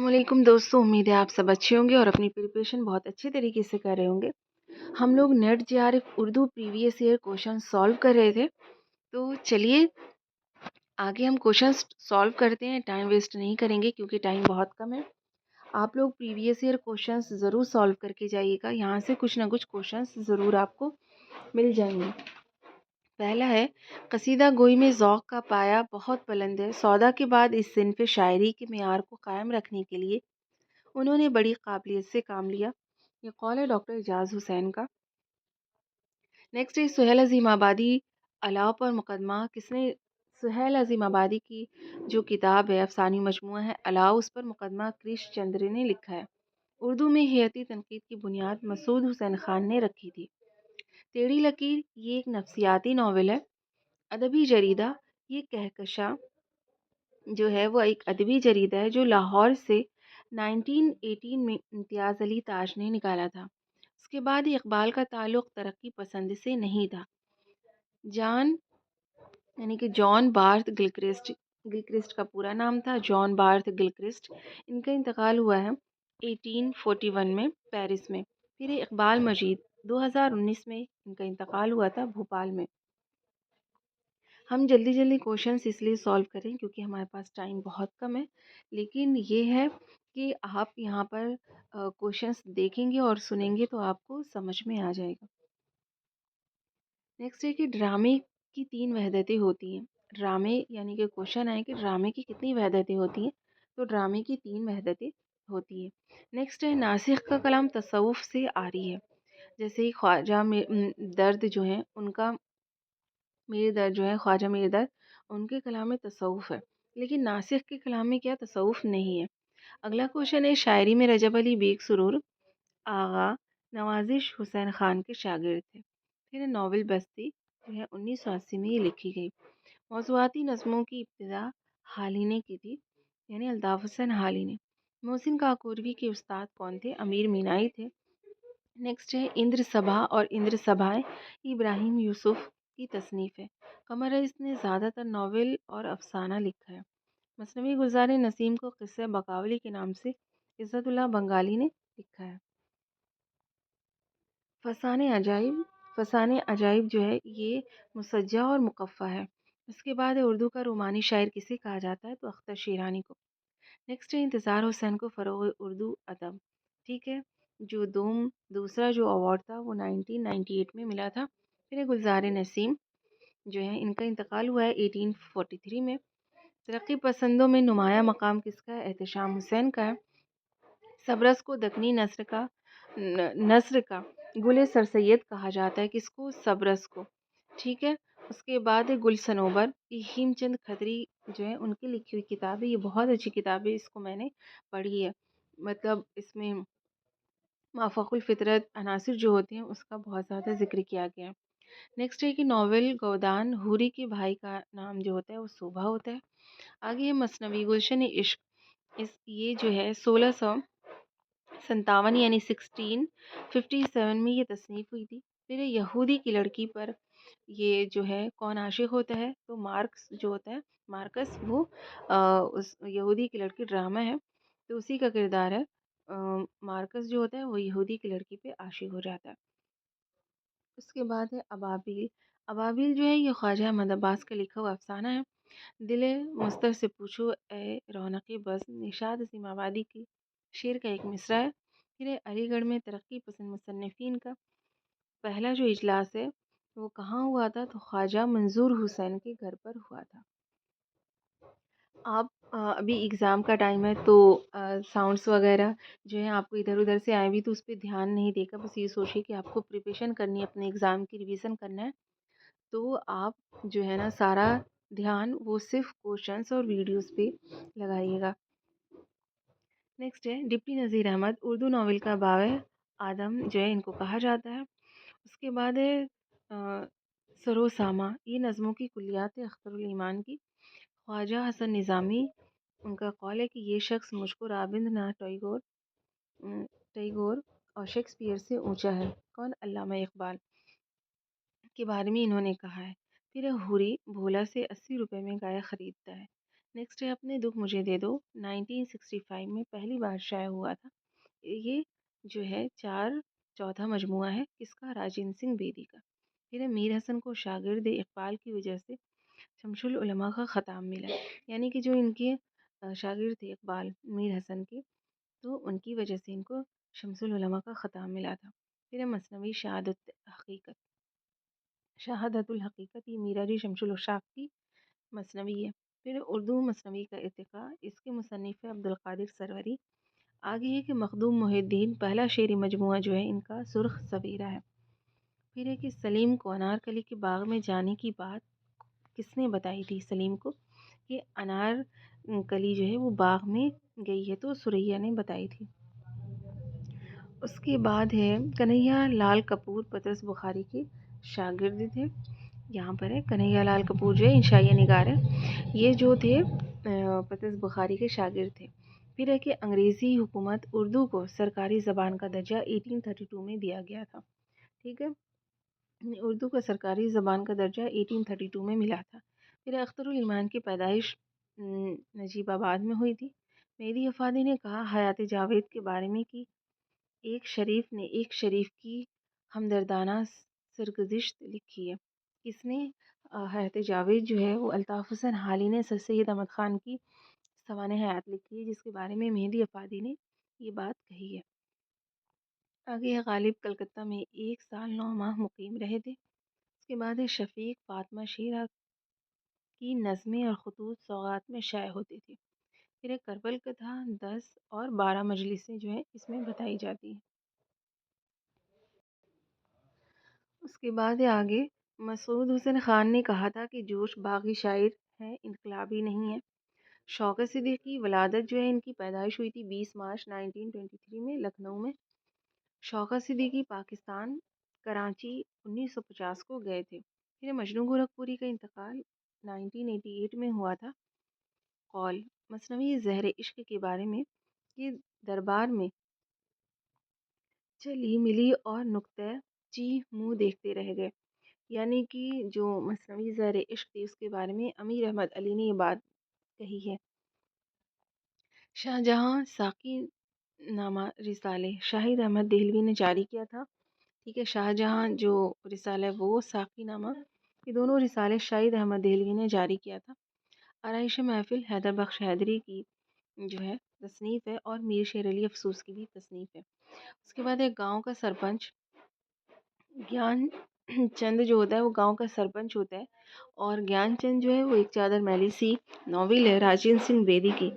علیکم دوستوں، امید ہے آپ سب اچھے ہوں گے اور اپنی پریپریشن بہت اچھے طریقے سے کر رہے ہوں گے۔ ہم لوگ NET J R F Urdu previous year question solve کر رہے تھے، تو چلیے آگے ہم کوشچنس سالو کرتے ہیں۔ ٹائم ویسٹ نہیں کریں گے کیونکہ ٹائم بہت کم ہے۔ آپ لوگ پریویس ایئر کوشچنس ضرور سالو کر کے جائیے گا، یہاں سے کچھ نہ کچھ کوشچنس ضرور آپ کو مل جائیں گے۔ پہلا ہے، قصیدہ گوئی میں ذوق کا پایہ بہت بلند ہے۔ سودا کے بعد اس صنف شاعری کے معیار کو قائم رکھنے کے لیے انہوں نے بڑی قابلیت سے کام لیا۔ یہ قول ہے ڈاکٹر اعجاز حسین کا۔ نیکسٹ ہے، سہیل عظیم آبادی علاؤ پر مقدمہ کس نے؟ سہیل عظیم آبادی کی جو کتاب ہے، افسانوی مجموعہ ہے علاؤ، اس پر مقدمہ کرش چندر نے لکھا ہے۔ اردو میں حیاتی تنقید کی بنیاد مسعود حسین خان نے رکھی تھی۔ ٹیڑھی لکیر یہ ایک نفسیاتی ناول ہے۔ ادبی جریدہ، یہ کہکشاں جو ہے وہ ایک ادبی جریدہ ہے جو لاہور سے 1918 میں امتیاز علی تاج نے نکالا تھا۔ اس کے بعد اقبال کا تعلق ترقی پسند سے نہیں تھا۔ جان بارتھ گلکرسٹ، گلکرسٹ کا پورا نام تھا جان بارتھ گلکرسٹ، ان کا انتقال ہوا ہے 1841 میں پیرس میں۔ پھر اقبال مجید 2019 میں ان کا انتقال ہوا تھا بھوپال میں۔ ہم جلدی جلدی کوشچنس اس لیے سالو کریں کیونکہ ہمارے پاس ٹائم بہت کم ہے، لیکن یہ ہے کہ آپ یہاں پر کوشچنس دیکھیں گے اور سنیں گے تو آپ کو سمجھ میں آ جائے گا۔ نیکسٹ ہے کہ ڈرامے کی 3 وحدتیں ہوتی ہیں۔ ڈرامے یعنی کہ کوشچن ہے کہ ڈرامے کی کتنی وحدتیں ہوتی ہیں، تو ڈرامے کی 3 وحدتیں ہوتی ہیں۔ نیکسٹ ہے، ناسخ کا کلام تصوف سے آری ہے۔ جیسے خواجہ درد جو ہیں ان کا میر درد جو ہے، خواجہ میر درد، ان کے کلام میں تصوف ہے، لیکن ناسخ کے کلام میں کیا تصوف نہیں ہے۔ اگلا کوشچن ہے، شاعری میں رجب علی بیگ سرور آغا نوازش حسین خان کے شاگرد تھے۔ پھر ناول بستی جو ہے 1980 میں یہ لکھی گئی۔ موضوعاتی نظموں کی ابتدا حالی نے کی تھی، یعنی الطاف حسین حالی نے۔ محسن کاکوروی کے استاد کون تھے؟ امیر مینائی تھے۔ نیکسٹ ہے، اندر صبا اور اندر صبائے ابراہیم یوسف کی تصنیف ہے۔ قمر رئیس نے زیادہ تر ناول اور افسانہ لکھا ہے۔ مثنوی گلزار نسیم کو قصہ بقاولی کے نام سے عزت اللہ بنگالی نے لکھا ہے۔ فسانہ عجائب، فسانہ عجائب جو ہے یہ مسجع اور مقفع ہے۔ اس کے بعد اردو کا رومانی شاعر کسے کہا جاتا ہے؟ تو اختر شیرانی کو۔ نیکسٹ ہے، انتظار حسین کو فروغ اردو ادب، ٹھیک ہے، جو دوسرا جو ایوارڈ تھا وہ 1998 میں ملا تھا۔ پھر گلزار نسیم جو ہے ان کا انتقال ہوا ہے 1843 میں۔ ترقی پسندوں میں نمایاں مقام کس کا ہے؟ احتشام حسین کا ہے۔ سبرس کو دکنی نثر کا گل سر سید کہا جاتا ہے، کس کو؟ سبرس کو، ٹھیک ہے۔ اس کے بعد گل صنوبر، یہ ہیم چند کھتری جو ہے ان کی لکھی ہوئی کتاب ہے، یہ بہت اچھی کتاب ہے، اس کو میں نے پڑھی ہے، مطلب اس میں مافوق الفطرت عناصر جو ہوتے ہیں اس کا بہت زیادہ ذکر کیا گیا ہے۔ نیکسٹ ہے کہ ناول گودان حوری کے بھائی کا نام جو ہوتا ہے وہ صوبہ ہوتا ہے۔ آگے یہ مثنوی گلشن عشق، یہ جو ہے 1657 یعنی 1657 میں یہ تصنیف ہوئی تھی۔ پھر یہودی کی لڑکی پر یہ جو ہے کون عاشق ہوتا ہے؟ تو مارکس جو ہوتا ہے، مارکس، وہ اس یہودی کی لڑکی ڈرامہ ہے تو اسی کا کردار ہے۔ مارکس جو ہوتا ہے وہ یہودی کی لڑکی پہ عاشق ہو جاتا ہے۔ اس کے بعد ہے ابابیل۔ ابابیل جو ہے یہ خواجہ احمد عباس کا لکھا ہوا افسانہ ہے۔ دل مستر سے پوچھو اے رونق بزم، نشاد عظیم آبادی کی شعر کا ایک مصرع ہے۔ پھر علی گڑھ میں ترقی پسند مصنفین کا پہلا جو اجلاس ہے وہ کہاں ہوا تھا؟ تو خواجہ منظور حسین کے گھر پر ہوا تھا۔ آپ ابھی اگزام کا ٹائم ہے تو ساؤنڈس وغیرہ جو ہے آپ کو ادھر ادھر سے آئے بھی تو اس پہ دھیان نہیں دے کر بس یہ سوچیے کہ آپ کو پریپریشن کرنی ہے، اپنے اگزام کی ریویژن کرنا ہے، تو آپ جو ہے نا سارا دھیان وہ صرف کوشچنس اور ویڈیوز پہ لگائیے گا۔ نیکسٹ ہے، ڈپٹی نذیر احمد اردو ناول کا بابائے آدم جو ہے ان کو کہا جاتا ہے۔ اس کے بعد ہے سرو سامہ، یہ نظموں کی کلیات ہے اختر الایمان کی۔ خواجہ حسن نظامی، ان کا قول ہے کہ یہ شخص مجھ کو رابندر ناتھ ٹیگور اور شیکسپیئر سے اونچا ہے۔ کون؟ علامہ اقبال کے بارے میں انہوں نے کہا ہے۔ پھر حوری بھولا سے 80 روپے میں گائے خریدتا ہے۔ نیکسٹ ہے اپنے دکھ مجھے دے دو، 1965 میں پہلی بار شائع ہوا تھا۔ یہ جو ہے چوتھا مجموعہ ہے، کس کا؟ راجن سنگھ بیدی کا۔ پھر ہے میر حسن کو شاگرد اقبال کی وجہ سے شمس العلماء کا خطاب ملا، یعنی کہ جو ان کے شاگرد تھے اقبال میر حسن کے، تو ان کی وجہ سے ان کو شمس العلماء کا خطاب ملا تھا۔ پھر ہے مثنوی شہادت الحقیقت، یہ میرا جی شمس الشاق کی مثنوی ہے۔ پھر اردو مثنوی کا ارتقاء، اس کے مصنف ہے عبدالقادر سروری۔ آگے ہے کہ مخدوم محی الدین، پہلا شعری مجموعہ جو ہے ان کا سرخ سویرا ہے۔ پھر ہے کہ سلیم کو انار کلی کے باغ میں جانے کی بات کس نے بتائی تھی؟ سلیم کو کہ انار کلی جو ہے وہ باغ میں گئی ہے، تو سریا نے بتائی تھی۔ اس کے بعد ہے کنہیا لال کپور پطرس بخاری کے شاگرد تھے۔ یہاں پر ہے کنہیا لال کپور جو ہے انشائیہ نگار ہے، یہ جو تھے پطرس بخاری کے شاگرد تھے۔ پھر ہے کہ انگریزی حکومت اردو کو سرکاری زبان کا درجہ 1832 میں دیا گیا تھا، ٹھیک ہے، اردو کو سرکاری زبان کا درجہ 1832 میں ملا تھا۔ پھر اختر الایمان کی پیدائش نجیب آباد میں ہوئی تھی۔ مہدی افادی نے کہا حیات جاوید کے بارے میں کہ ایک شریف نے ایک شریف کی ہمدردانہ سرگزشت لکھی ہے۔ کس نے؟ حیات جاوید جو ہے وہ الطاف حسین حالی نے سر سید احمد خان کی سوانح حیات لکھی ہے، جس کے بارے میں مہدی افادی نے یہ بات کہی ہے۔ آگے غالب کلکتہ میں 1 سال 9 ماہ مقیم رہے تھے۔ اس کے بعد شفیق فاطمہ شیرہ کی نظمیں اور خطوط سوغات میں شائع ہوتی تھی۔ پھر ایک کربل کتھا 10 اور 12 مجلسیں جو ہیں اس میں بتائی جاتی ہیں۔ اس کے بعد آگے مسعود حسین خان نے کہا تھا کہ جوش باغی شاعر ہے، انقلابی نہیں ہے۔ شوکت صدیقی ولادت جو ہے ان کی پیدائش ہوئی تھی 20 مارچ 1923 میں لکھنؤ میں۔ شوکت صدیقی پاکستان کراچی 1950 کو گئے تھے۔ پھر مجنو گورکھپوری کا انتقال 1988 میں ہوا تھا۔ قول مثنوی زہر عشق کے بارے میں کہ دربار میں چلی ملی اور نکتہ چی منہ دیکھتے رہ گئے، یعنی کہ جو مثنوی زہر عشق تھی اس کے بارے میں امیر احمد علی نے یہ بات کہی ہے۔ شاہ جہاں ساقی نامہ رسالے شاہد احمد دہلوی نے جاری کیا تھا، ٹھیک ہے، شاہ جہاں جو رسالہ ہے وہ ساقی نامہ، یہ دونوں رسالے شاہد احمد دہلوی نے جاری کیا تھا۔ آرائش محفل حیدر بخش حیدری کی جو ہے تصنیف ہے، اور میر شیر علی افسوس کی بھی تصنیف ہے۔ اس کے بعد ایک گاؤں کا سرپنچ گیان چند جو ہوتا ہے وہ گاؤں کا سرپنچ ہوتا ہے، اور گیان چند جو ہے وہ ایک چادر میلی سی ناول ہے راجن سنگھ بیدی کی،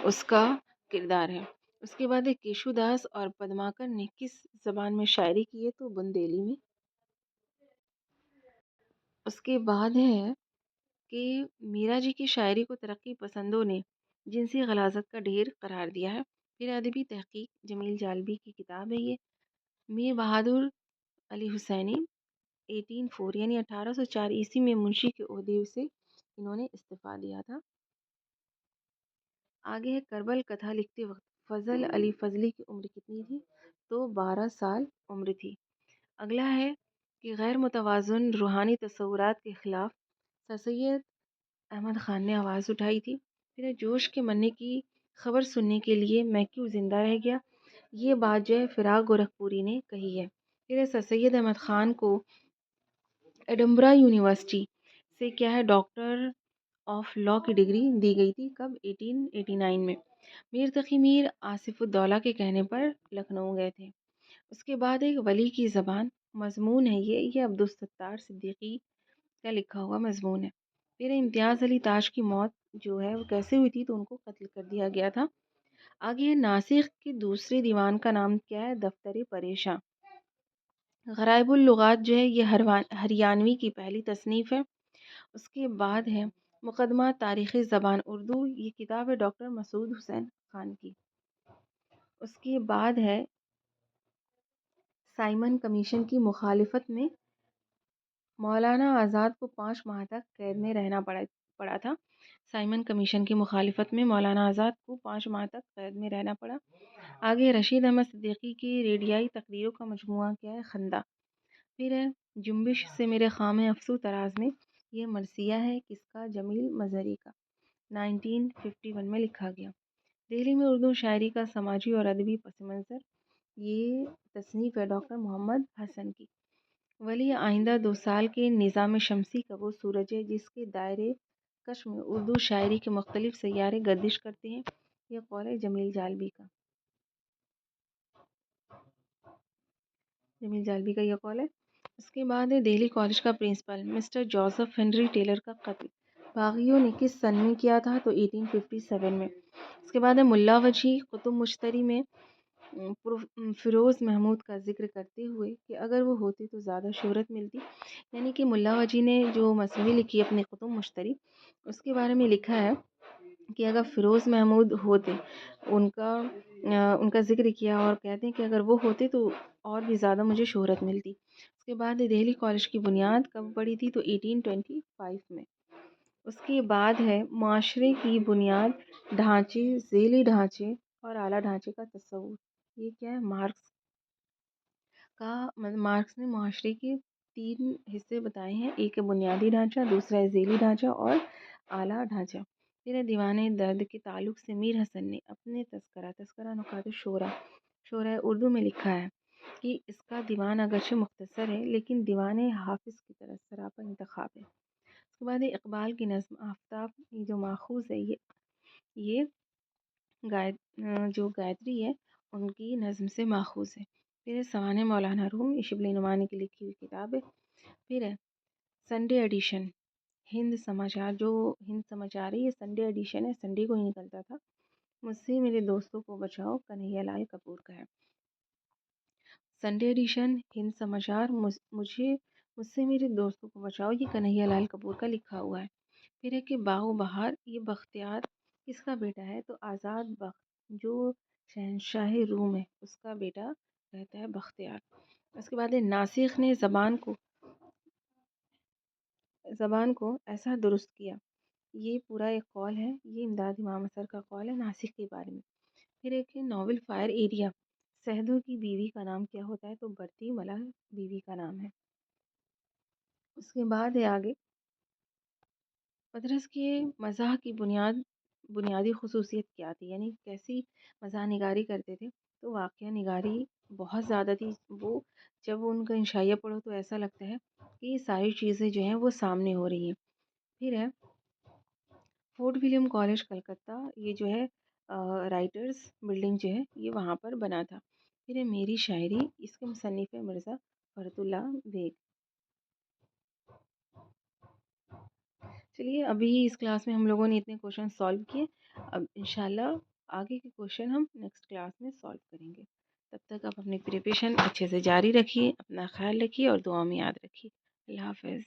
اس کا کردار ہے۔ اس کے بعد ایک کیشو داس اور پدماکر نے کس زبان میں شاعری کی ہے؟ تو بندیلی میں۔ اس کے بعد ہے کہ میرا جی کی شاعری کو ترقی پسندوں نے جنسی غلاظت کا ڈھیر قرار دیا ہے۔ پھر ادبی تحقیق جمیل جالبی کی کتاب ہے یہ۔ میر بہادر علی حسینی 1804 یعنی 1804 میں منشی کے عہدے سے انہوں نے استعفیٰ دیا تھا۔ آگے ہے کربل کتھا لکھتے وقت فضل علی فضلی کی عمر کتنی تھی؟ تو 12 سال عمر تھی۔ اگلا ہے کہ غیر متوازن روحانی تصورات کے خلاف سر سید احمد خان نے آواز اٹھائی تھی۔ پھر جوش کے مرنے کی خبر سننے کے لیے میں کیوں زندہ رہ گیا، یہ بات جو ہے فراق گورکھپوری نے کہی ہے۔ پھر سر سید احمد خان کو ایڈنبرا یونیورسٹی سے کیا ہے ڈاکٹر آف لاء کی ڈگری دی گئی تھی، کب؟ 1889 میں۔ میر تقی میر آصف الدولہ کے کہنے پر لکھنؤ گئے تھے۔ اس کے بعد ایک ولی کی زبان مضمون ہے یہ عبدالستار صدیقی کا لکھا ہوا مضمون ہے۔ پھر امتیاز علی تاج کی موت جو ہے وہ کیسے ہوئی تھی؟ تو ان کو قتل کر دیا گیا تھا۔ آگے ناسخ کے دوسرے دیوان کا نام کیا ہے؟ دفتر پریشاں۔ غرائب اللغات جو ہے یہ ہریانوی کی پہلی تصنیف ہے۔ اس کے بعد ہے مقدمہ تاریخ زبان اردو، یہ کتاب ہے ڈاکٹر مسعود حسین خان کی۔ اس کے بعد ہے سائمن کمیشن کی مخالفت میں مولانا آزاد کو 5 ماہ تک قید میں رہنا پڑا تھا۔ سائمن کمیشن کی مخالفت میں مولانا آزاد کو 5 ماہ تک قید میں رہنا پڑا۔ آگے رشید احمد صدیقی کی ریڈیائی تقریروں کا مجموعہ کیا ہے؟ خندہ۔ پھر ہے جنبش سے میرے خام افسو تراز میں، یہ مرثیہ ہے کس کا؟ جمیل مظہری کا۔ 1951 میں لکھا گیا۔ دہلی میں اردو شاعری کا سماجی اور ادبی پس منظر، یہ تصنیف ہے ڈاکٹر محمد حسن کی۔ ولی آئندہ 2 سال کے نظام شمسی کا وہ سورج ہے جس کے دائرے کش میں اردو شاعری کے مختلف سیارے گردش کرتے ہیں، یہ قول ہے جمیل جالبی کا۔ جمیل جالبی کا یہ قول ہے۔ اس کے بعد ہے دہلی کالج کا principal mister Joseph Henry Taylor کا قتل باغیوں نے کس سن میں کیا تھا؟ تو 1857 میں۔ اس کے بعد ہے ملا وجی قطب مشتری میں فیروز محمود کا ذکر کرتے ہوئے کہ اگر وہ ہوتے تو زیادہ شہرت ملتی، یعنی کہ ملا وجی نے جو مثنوی لکھی اپنی قطب مشتری، اس کے بارے میں لکھا ہے کہ اگر فیروز محمود ہوتے، ان کا ذکر کیا اور کہتے ہیں کہ اگر وہ ہوتے تو اور بھی زیادہ مجھے شہرت ملتی۔ اس کے بعد دہلی کالج کی بنیاد کب پڑی تھی؟ تو 1825 میں۔ اس کے بعد ہے معاشرے کی بنیاد، ڈھانچے، ذیلی ڈھانچے اور اعلیٰ ڈھانچے کا تصور۔ یہ کیا ہے؟ مارکس نے معاشرے کے 3 حصے بتائے ہیں، ایک ہے بنیادی ڈھانچہ، دوسرا ہے ذیلی ڈھانچہ اور اعلیٰ ڈھانچہ۔ پھر ہے دیوان درد کے تعلق سے میر حسن نے اپنے تذکرہ نکات شورۂ اردو میں لکھا ہے کہ اس کا دیوان اگرچہ مختصر ہے لیکن دیوان حافظ کی طرح سراپا انتخاب ہے۔ اس کے بعد اقبال کی نظم آفتاب، یہ جو ماخوذ ہے، یہ جو گایتری ہے ان کی نظم سے ماخوذ ہے۔ پھر سوانح مولانا روم، یہ شبلی نعمانی کی لکھی ہوئی کتاب ہے۔ پھر ہے سنڈے ایڈیشن ہند سماچار، جو ہند سماچار ہے یہ سنڈے ایڈیشن ہے، سنڈے کو ہی نکلتا تھا۔ مجھ سے میرے دوستوں کو بچاؤ، کنہیا لال کپور کا ہے۔ سنڈے ایڈیشن ہند سماچار، مجھ سے میرے دوستوں کو بچاؤ، یہ کنہیا لال کپور کا لکھا ہوا ہے۔ پھر ہے کہ باغ و بہار، یہ بختیار کس کا بیٹا ہے؟ تو آزاد بخت، جو شہنشاہ روم ہے اس کا بیٹا رہتا ہے بختیار۔ اس کے بعد ہے ناسخ نے زبان کو ایسا درست کیا، یہ پورا ایک قول ہے، یہ امداد امام اثر کا قول ہے ناسخ کے بارے میں۔ پھر ایک ہے ناول فائر ایریا، سہدو کی بیوی کا نام کیا ہوتا ہے؟ تو برتی ملا بیوی کا نام ہے۔ اس کے بعد ہے آگے مدرس کے مزاح کی بنیادی خصوصیت کیا تھی، یعنی کیسی مزاح نگاری کرتے تھے؟ تو واقعہ نگاری بہت زیادہ تھی، وہ جب ان کا انشائیہ پڑھو تو ایسا لگتا ہے کہ یہ ساری چیزیں جو ہیں وہ سامنے ہو رہی ہیں۔ پھر ہے فورٹ ولیم کالج کلکتہ، یہ جو ہے رائٹرز بلڈنگ جو ہے یہ وہاں پر بنا تھا۔ پھر ہے میری شاعری، اس کے مصنف ہے مرزا فرت اللہ بیگ۔ چلیے ابھی اس کلاس میں ہم لوگوں نے اتنے کوشچن سالو کیے، اب انشاءاللہ آگے کے کوشچن ہم نیکسٹ کلاس میں سالو کریں گے۔ تب تک آپ اپنی پریپریشن اچھے سے جاری رکھیے، اپنا خیال رکھیے اور دعا میں یاد رکھیے۔ اللہ حافظ۔